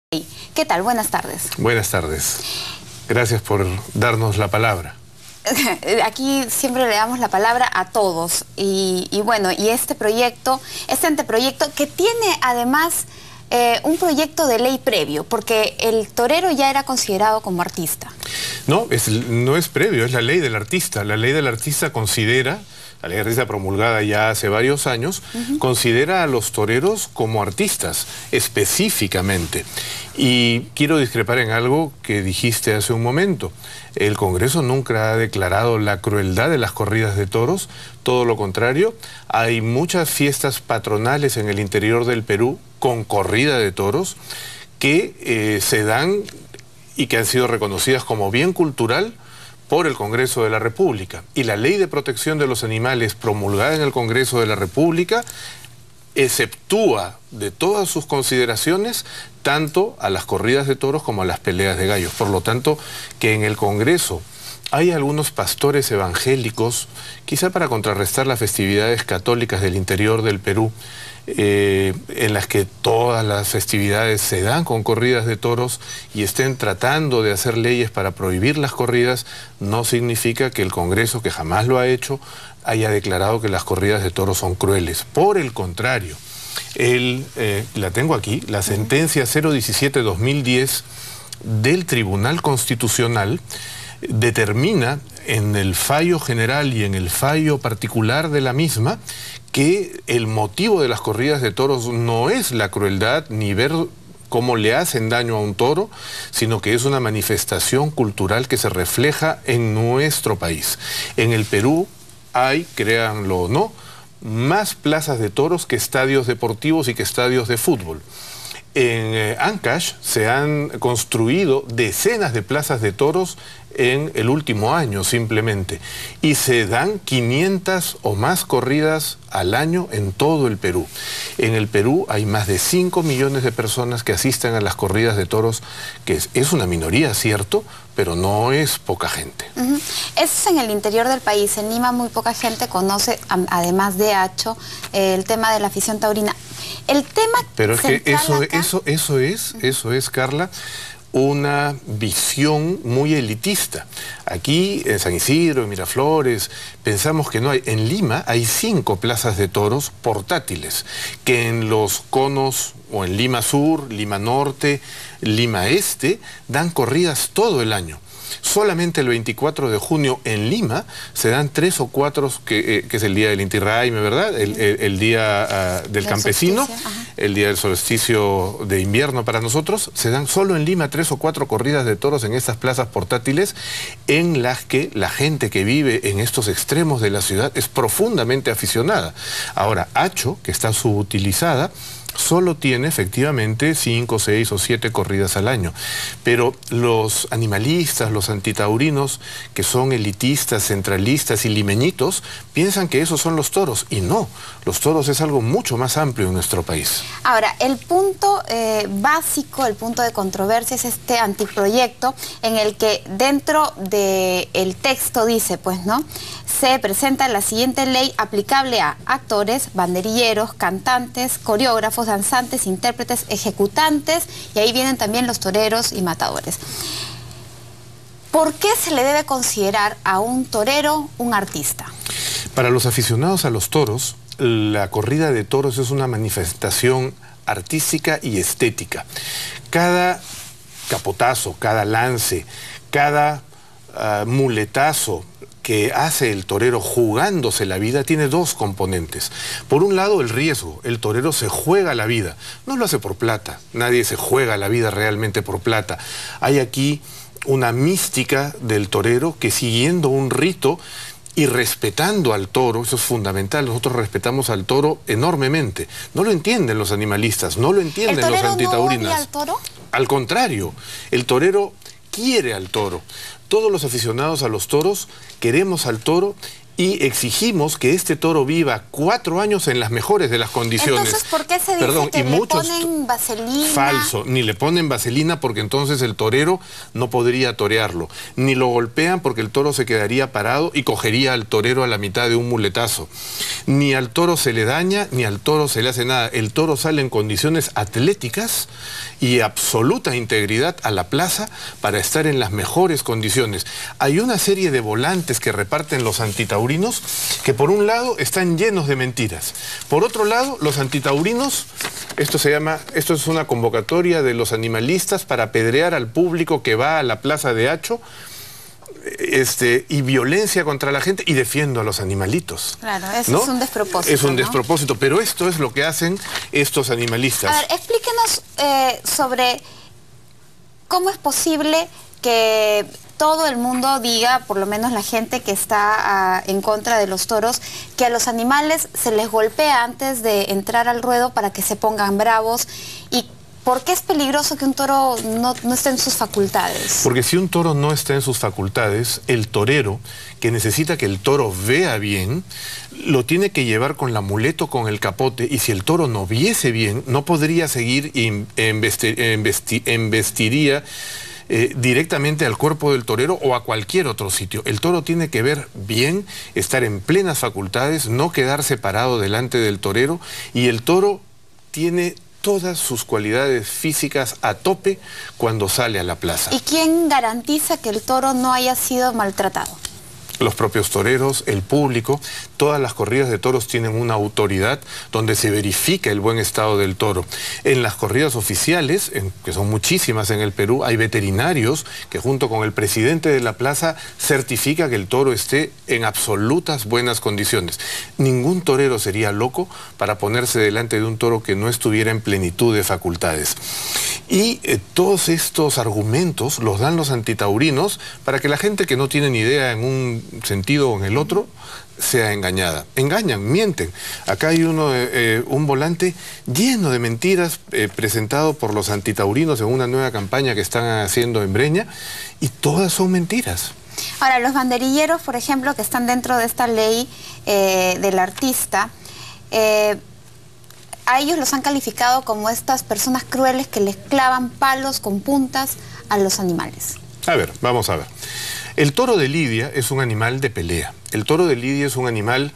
¿Qué tal? Buenas tardes. Buenas tardes. Gracias por darnos la palabra. Aquí siempre le damos la palabra a todos y este anteproyecto que tiene además un proyecto de ley previo, porque el torero ya era considerado como artista. No es previo, es la ley del artista. La ley del artista considera, la ley del artista promulgada ya hace varios años, considera a los toreros como artistas, específicamente. Y quiero discrepar en algo que dijiste hace un momento. El Congreso nunca ha declarado la crueldad de las corridas de toros, todo lo contrario. Hay muchas fiestas patronales en el interior del Perú con corrida de toros que se dan y que han sido reconocidas como bien cultural por el Congreso de la República. Y la Ley de Protección de los Animales promulgada en el Congreso de la República exceptúa de todas sus consideraciones tanto a las corridas de toros como a las peleas de gallos. Por lo tanto, que en el Congreso hay algunos pastores evangélicos, quizá para contrarrestar las festividades católicas del interior del Perú, en las que todas las festividades se dan con corridas de toros y estén tratando de hacer leyes para prohibir las corridas, no significa que el Congreso, que jamás lo ha hecho, haya declarado que las corridas de toros son crueles. Por el contrario, la tengo aquí, la sentencia 017-2010 del Tribunal Constitucional determina en el fallo general y en el fallo particular de la misma que el motivo de las corridas de toros no es la crueldad ni ver cómo le hacen daño a un toro, sino que es una manifestación cultural que se refleja en nuestro país. En el Perú hay, créanlo o no, más plazas de toros que estadios deportivos y que estadios de fútbol. En Ancash se han construido decenas de plazas de toros en el último año simplemente y se dan 500 o más corridas al año en todo el Perú. En el Perú hay más de 5 millones de personas que asisten a las corridas de toros, que es una minoría, cierto, pero no es poca gente. Eso es en el interior del país. En Lima muy poca gente conoce, además de Hacho, el tema de la afición taurina. El tema pero es que eso es, Carla, una visión muy elitista. Aquí en San Isidro, en Miraflores, pensamos que no hay. En Lima hay 5 plazas de toros portátiles, que en los conos, o en Lima Sur, Lima Norte, Lima Este, dan corridas todo el año. Solamente el 24 de junio en Lima se dan 3 o 4, que es el día del Inti Raymi, ¿verdad? El día del campesino, el día del solsticio de invierno para nosotros. Se dan solo en Lima 3 o 4 corridas de toros en estas plazas portátiles en las que la gente que vive en estos extremos de la ciudad es profundamente aficionada. Ahora, Hacho, que está subutilizada, solo tiene efectivamente 5, 6 o 7 corridas al año. Pero los animalistas, los antitaurinos, que son elitistas, centralistas y limeñitos, piensan que esos son los toros. Y no, los toros es algo mucho más amplio en nuestro país. Ahora, el punto básico, el punto de controversia es este anteproyecto en el que dentro del texto dice, pues, ¿no? Se presenta la siguiente ley aplicable a actores, banderilleros, cantantes, coreógrafos, danzantes, intérpretes, ejecutantes, y ahí vienen también los toreros y matadores. ¿Por qué se le debe considerar a un torero un artista? Para los aficionados a los toros, la corrida de toros es una manifestación artística y estética. Cada capotazo, cada lance, cada muletazo que hace el torero jugándose la vida tiene 2 componentes. Por un lado, el riesgo. El torero se juega la vida. No lo hace por plata. Nadie se juega la vida realmente por plata. Hay aquí una mística del torero que, siguiendo un rito y respetando al toro, eso es fundamental. Nosotros respetamos al toro enormemente. No lo entienden los animalistas, no lo entienden los antitaurinos. ¿No odia al toro? Al contrario, el torero quiere al toro. Todos los aficionados a los toros queremos al toro y exigimos que este toro viva 4 años en las mejores de las condiciones. Entonces, ¿por qué se dice que le ponen vaselina? Falso, ni le ponen vaselina porque entonces el torero no podría torearlo, ni lo golpean porque el toro se quedaría parado y cogería al torero a la mitad de un muletazo. Ni al toro se le daña, ni al toro se le hace nada. El toro sale en condiciones atléticas y absoluta integridad a la plaza para estar en las mejores condiciones. Hay una serie de volantes que reparten los antitaurinos que por un lado están llenos de mentiras. Por otro lado, los antitaurinos, esto es una convocatoria de los animalistas para apedrear al público que va a la plaza de Hacho, y violencia contra la gente, y defiendo a los animalitos. Claro, eso, ¿no? Es un despropósito. Es un ¿no? despropósito, pero esto es lo que hacen estos animalistas. A ver, explíquenos sobre cómo es posible que todo el mundo diga, por lo menos la gente que está en contra de los toros, que a los animales se les golpea antes de entrar al ruedo para que se pongan bravos. ¿Y por qué es peligroso que un toro no esté en sus facultades? Porque si un toro no está en sus facultades, el torero, que necesita que el toro vea bien, lo tiene que llevar con la muleta o con el capote, y si el toro no viese bien, no podría seguir y embestiría directamente al cuerpo del torero o a cualquier otro sitio. El toro tiene que ver bien, estar en plenas facultades, no quedarse parado delante del torero, y el toro tiene todas sus cualidades físicas a tope cuando sale a la plaza. ¿Y quién garantiza que el toro no haya sido maltratado? Los propios toreros, el público. Todas las corridas de toros tienen una autoridad donde se verifica el buen estado del toro. En las corridas oficiales, que son muchísimas en el Perú, hay veterinarios que junto con el presidente de la plaza certifica que el toro esté en absolutas buenas condiciones. Ningún torero sería loco para ponerse delante de un toro que no estuviera en plenitud de facultades. Y todos estos argumentos los dan los antitaurinos para que la gente que no tiene ni idea en un sentido o en el otro sea engañada. Engañan, mienten. Acá hay un volante lleno de mentiras presentado por los antitaurinos en una nueva campaña que están haciendo en Breña, y todas son mentiras. Ahora, los banderilleros, por ejemplo, que están dentro de esta ley del artista, a ellos los han calificado como estas personas crueles que les clavan palos con puntas a los animales. A ver, vamos a ver. El toro de Lidia es un animal de pelea. El toro de Lidia es un animal...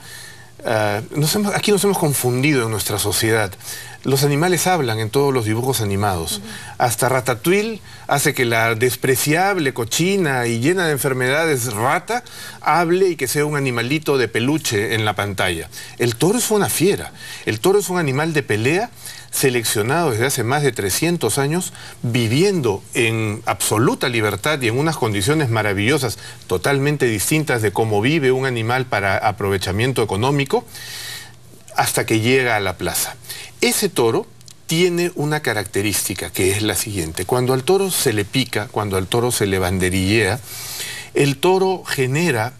aquí nos hemos confundido en nuestra sociedad. Los animales hablan en todos los dibujos animados. Hasta Ratatouille hace que la despreciable, cochina y llena de enfermedades rata hable y que sea un animalito de peluche en la pantalla. El toro es una fiera. El toro es un animal de pelea seleccionado desde hace más de 300 años, viviendo en absoluta libertad y en unas condiciones maravillosas, totalmente distintas de cómo vive un animal para aprovechamiento económico, hasta que llega a la plaza. Ese toro tiene una característica, que es la siguiente. Cuando al toro se le pica, cuando al toro se le banderillea, el toro genera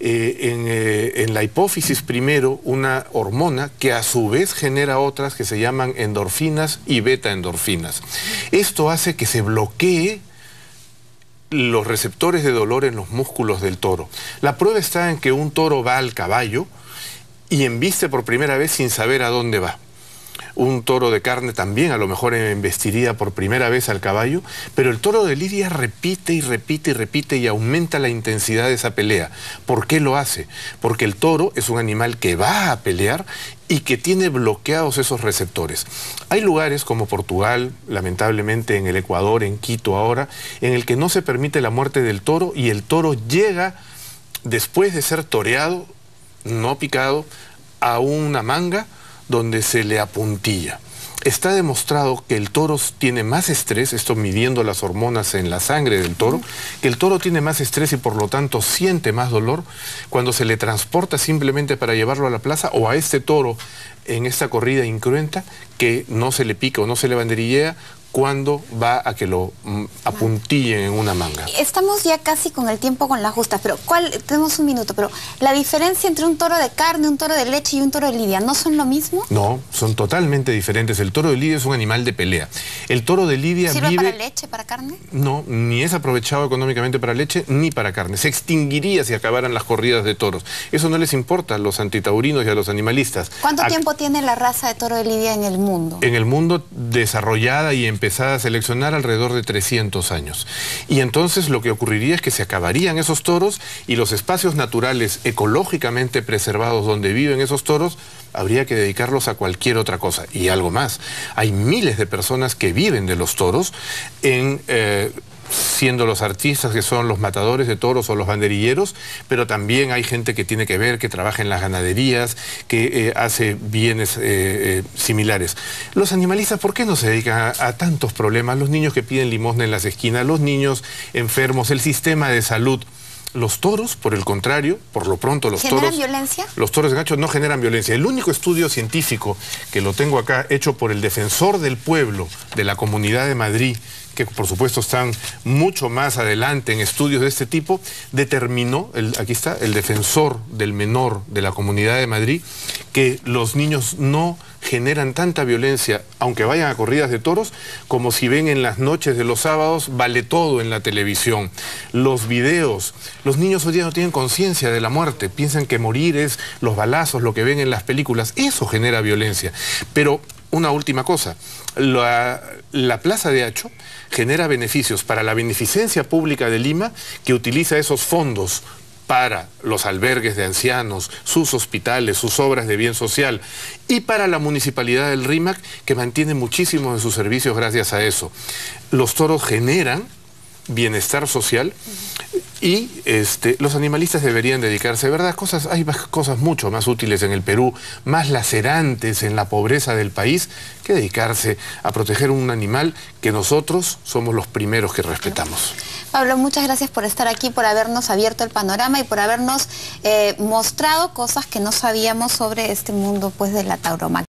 en la hipófisis primero una hormona que a su vez genera otras que se llaman endorfinas y beta-endorfinas. Esto hace que se bloquee los receptores de dolor en los músculos del toro. La prueba está en que un toro va al caballo y embiste por primera vez sin saber a dónde va. Un toro de carne también a lo mejor embestiría por primera vez al caballo, pero el toro de Lidia repite y repite y repite y aumenta la intensidad de esa pelea. ¿Por qué lo hace? Porque el toro es un animal que va a pelear y que tiene bloqueados esos receptores. Hay lugares como Portugal, lamentablemente en el Ecuador, en Quito ahora, en el que no se permite la muerte del toro, y el toro llega, después de ser toreado, no picado, a una manga donde se le apuntilla. Está demostrado que el toro tiene más estrés, esto midiendo las hormonas en la sangre del toro, que el toro tiene más estrés y por lo tanto siente más dolor cuando se le transporta simplemente para llevarlo a la plaza, o a este toro en esta corrida incruenta que no se le pica o no se le banderillea, cuando va a que lo apuntillen en una manga. Estamos ya casi con el tiempo con las justas, pero tenemos un minuto, pero la diferencia entre un toro de carne, un toro de leche y un toro de lidia, ¿no son lo mismo? No, son totalmente diferentes. El toro de lidia es un animal de pelea. El toro de lidia ¿Sirve para leche, para carne? No, ni es aprovechado económicamente para leche ni para carne. Se extinguiría si acabaran las corridas de toros. Eso no les importa a los antitaurinos y a los animalistas. ¿Cuánto tiempo tiene la raza de toro de lidia en el mundo? En el mundo desarrollada y empezada a seleccionar alrededor de 300 años. Y entonces lo que ocurriría es que se acabarían esos toros y los espacios naturales ecológicamente preservados donde viven esos toros habría que dedicarlos a cualquier otra cosa. Y algo más, hay miles de personas que viven de los toros siendo los artistas que son los matadores de toros o los banderilleros, pero también hay gente que tiene que ver, que trabaja en las ganaderías, que hace bienes similares. Los animalistas, ¿por qué no se dedican a tantos problemas? Los niños que piden limosna en las esquinas, los niños enfermos, el sistema de salud. Los toros, por el contrario, por lo pronto los toros... ¿Generan violencia? Los toros de gancho no generan violencia. El único estudio científico que lo tengo acá, hecho por el defensor del pueblo de la Comunidad de Madrid, que por supuesto están mucho más adelante en estudios de este tipo, determinó, aquí está, el defensor del menor de la Comunidad de Madrid, que los niños no generan tanta violencia, aunque vayan a corridas de toros, como si ven en las noches de los sábados, vale todo en la televisión. Los videos, los niños hoy día no tienen conciencia de la muerte, piensan que morir es los balazos, lo que ven en las películas, eso genera violencia. Pero una última cosa, la Plaza de Hacho genera beneficios para la beneficencia pública de Lima, que utiliza esos fondos para los albergues de ancianos, sus hospitales, sus obras de bien social, y para la Municipalidad del Rímac, que mantiene muchísimos de sus servicios gracias a eso. Los toros generan bienestar social y los animalistas deberían dedicarse, ¿verdad? Hay cosas mucho más útiles en el Perú, más lacerantes en la pobreza del país, que dedicarse a proteger un animal que nosotros somos los primeros que respetamos. Pablo, muchas gracias por estar aquí, por habernos abierto el panorama y por habernos mostrado cosas que no sabíamos sobre este mundo, pues, de la tauromaquia.